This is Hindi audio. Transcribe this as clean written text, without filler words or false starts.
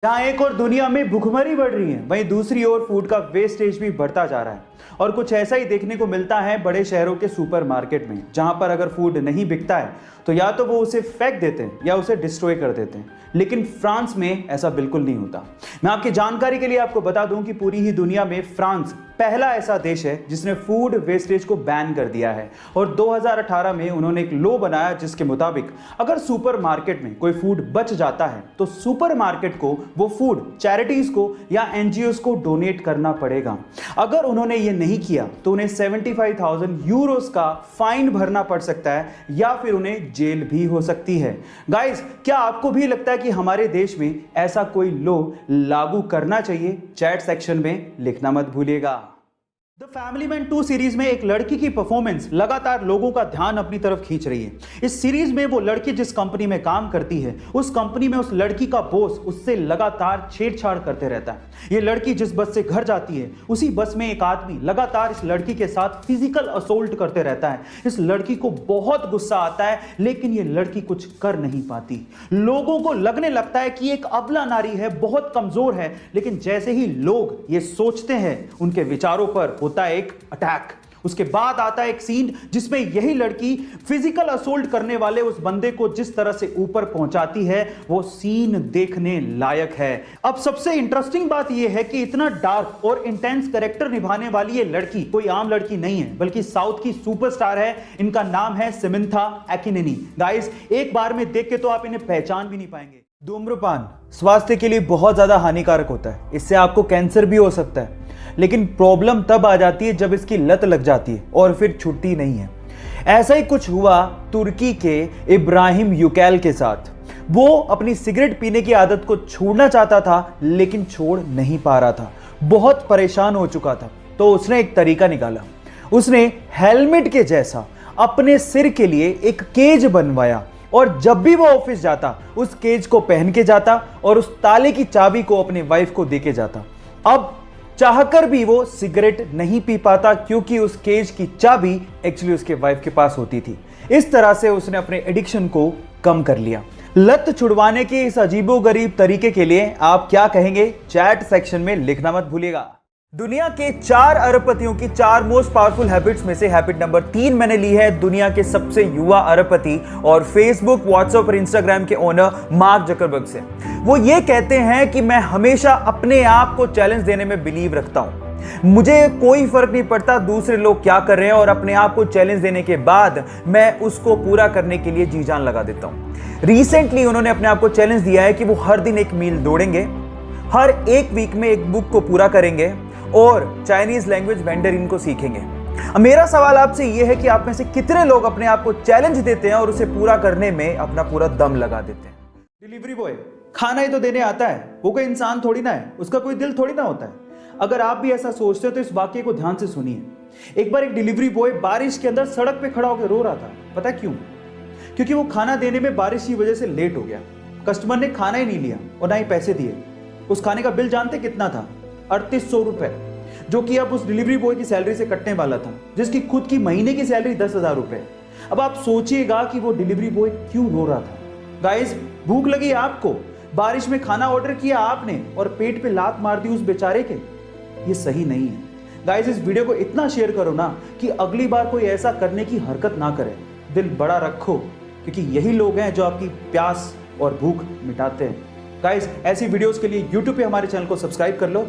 जहां एक और दुनिया में भुखमरी बढ़ रही है, वहीं दूसरी ओर फूड का वेस्टेज भी बढ़ता जा रहा है। और कुछ ऐसा ही देखने को मिलता है बड़े शहरों के सुपरमार्केट में, जहां पर अगर फूड नहीं बिकता है तो या तो वो उसे फेंक देते हैं या उसे डिस्ट्रॉय कर देते हैं। लेकिन फ्रांस में ऐसा बिल्कुल नहीं होता। मैं आपकी जानकारी के लिए आपको बता दूं कि पूरी ही दुनिया में फ्रांस पहला ऐसा देश है जिसने फूड वेस्टेज को बैन कर दिया है। और 2018 में उन्होंने एक लॉ बनाया जिसके मुताबिक अगर सुपरमार्केट में कोई फूड बच जाता है तो सुपरमार्केट को वो फूड चैरिटीज को या एनजीओज को डोनेट करना पड़ेगा। अगर उन्होंने ये नहीं किया तो उन्हें 75,000 यूरोस का फाइन भरना पड़ सकता है या फिर उन्हें जेल भी हो सकती है। गाइस, क्या आपको भी लगता है कि हमारे देश में ऐसा कोई लॉ लागू करना चाहिए? चैट सेक्शन में लिखना मत भूलिएगा। द फैमिली मैन 2 सीरीज में एक लड़की की परफॉर्मेंस लगातार लोगों का ध्यान अपनी तरफ खींच रही है। इस सीरीज में वो लड़की जिस कंपनी में काम करती है, उस कंपनी में उस लड़की का बॉस उससे लगातार छेड़छाड़ करते रहता है। ये लड़की जिस बस से घर जाती है, उसी बस में एक आदमी लगातार इस लड़की के साथ फिजिकल असोल्ट करते रहता है। इस लड़की को बहुत गुस्सा आता है, लेकिन ये लड़की कुछ कर नहीं पाती। लोगों को लगने लगता है कि एक अबला नारी है, बहुत कमजोर है, लेकिन जैसे ही लोग ये सोचते हैं, उनके विचारों पर होता है एक अटैक। उसके बाद आता है एक सीन जिसमें यही लड़की फिजिकल असोल्ट करने वाले उस बंदे को जिस तरह से ऊपर पहुंचाती है, वो सीन देखने लायक है। अब सबसे इंटरेस्टिंग बात यह है कि इतना डार्क और इंटेंस कैरेक्टर निभाने वाली ये लड़की कोई आम लड़की नहीं है, बल्कि साउथ की सुपरस्टार है। इनका नाम है समंथा अकिनेनी। गाइस, एक बार में देख के तो आप इन्हें पहचान भी नहीं पाएंगे। धूम्रपान स्वास्थ्य के लिए बहुत ज्यादा हानिकारक होता है। इससे आपको कैंसर भी हो सकता है, लेकिन प्रॉब्लम तब आ जाती है जब इसकी लत लग जाती है और फिर छूटती नहीं है। ऐसा ही कुछ हुआ तुर्की के इब्राहिम युकैल के साथ। वो अपनी सिगरेट पीने की आदत को छोड़ना चाहता था, लेकिन छोड़ नहीं पा रहा था। बहुत परेशान हो चुका था, तो उसने एक तरीका निकाला। उसने हेलमेट के जैसा अपने सिर के लिए एक केज बनवाया और जब भी वो ऑफिस जाता, उस केज को पहन के जाता और उस ताले की चाबी को अपने वाइफ को देके जाता। अब चाहकर भी वो सिगरेट नहीं पी पाता, क्योंकि उस केज की चाबी एक्चुअली उसके वाइफ के पास होती थी। इस तरह से उसने अपने एडिक्शन को कम कर लिया। लत छुड़वाने के इस अजीबोगरीब तरीके के लिए आप क्या कहेंगे? चैट सेक्शन में लिखना मत भूलिएगा। दुनिया के 4 अरबपतियों की 4 मोस्ट पावरफुल हैबिट्स में से हैबिट नंबर 3 मैंने ली है दुनिया के सबसे युवा अरबपति और फेसबुक, व्हाट्सएप और इंस्टाग्राम के ओनर मार्क जकरबर्ग से। वो ये कहते हैं कि मैं हमेशा अपने आप को चैलेंज देने में बिलीव रखता हूं। मुझे कोई फर्क नहीं पड़ता दूसरे लोग क्या कर रहे हैं, और अपने आप को चैलेंज देने के बाद मैं उसको पूरा करने के लिए जी जान लगा देता हूं। रिसेंटली उन्होंने अपने आप को चैलेंज दिया है कि वो हर दिन 1 मील दौड़ेंगे, हर 1 वीक में 1 बुक को पूरा करेंगे और चाइनीज लैंग्वेज मैंडरिन को सीखेंगे। मेरा सवाल आपसे यह है कि आप में से कितने लोग अपने आप को चैलेंज देते हैं और उसे पूरा करने में अपना पूरा दम लगा देते हैं? डिलीवरी बॉय खाना ही तो देने आता है, वो कोई इंसान थोड़ी ना है, उसका कोई दिल थोड़ी ना होता है। अगर आप भी ऐसा सोचते हो तो इस वाक्य को ध्यान से सुनिए। एक बार एक डिलीवरी बॉय बारिश के अंदर सड़क पे खड़ा होकर रो रहा था। पता क्यों? क्योंकि वो खाना देने में बारिश की वजह से लेट हो गया। कस्टमर ने खाना ही नहीं लिया और ना ही पैसे दिए। उस खाने का बिल जानते कितना था? 3800 रुपए, जो कि अब उस डिलीवरी बॉय की सैलरी से कटने वाला था, जिसकी खुद की महीने की सैलरी 10,000 रुपए। अब आप सोचिएगा कि वो डिलीवरी बॉय क्यों रो रहा था। गाइस, भूख लगी आपको, बारिश में खाना ऑर्डर किया आपने और पेट पे लात मार दी उस बेचारे के। ये सही नहीं है। गाइस, इस वीडियो को इतना शेयर करो ना कि अगली बार कोई ऐसा करने की हरकत ना करे। दिल बड़ा रखो, क्योंकि यही लोग हैं जो आपकी प्यास और भूख मिटाते हैं। गाइस, ऐसी वीडियोस के लिए YouTube पे हमारे चैनल को सब्सक्राइब कर लो।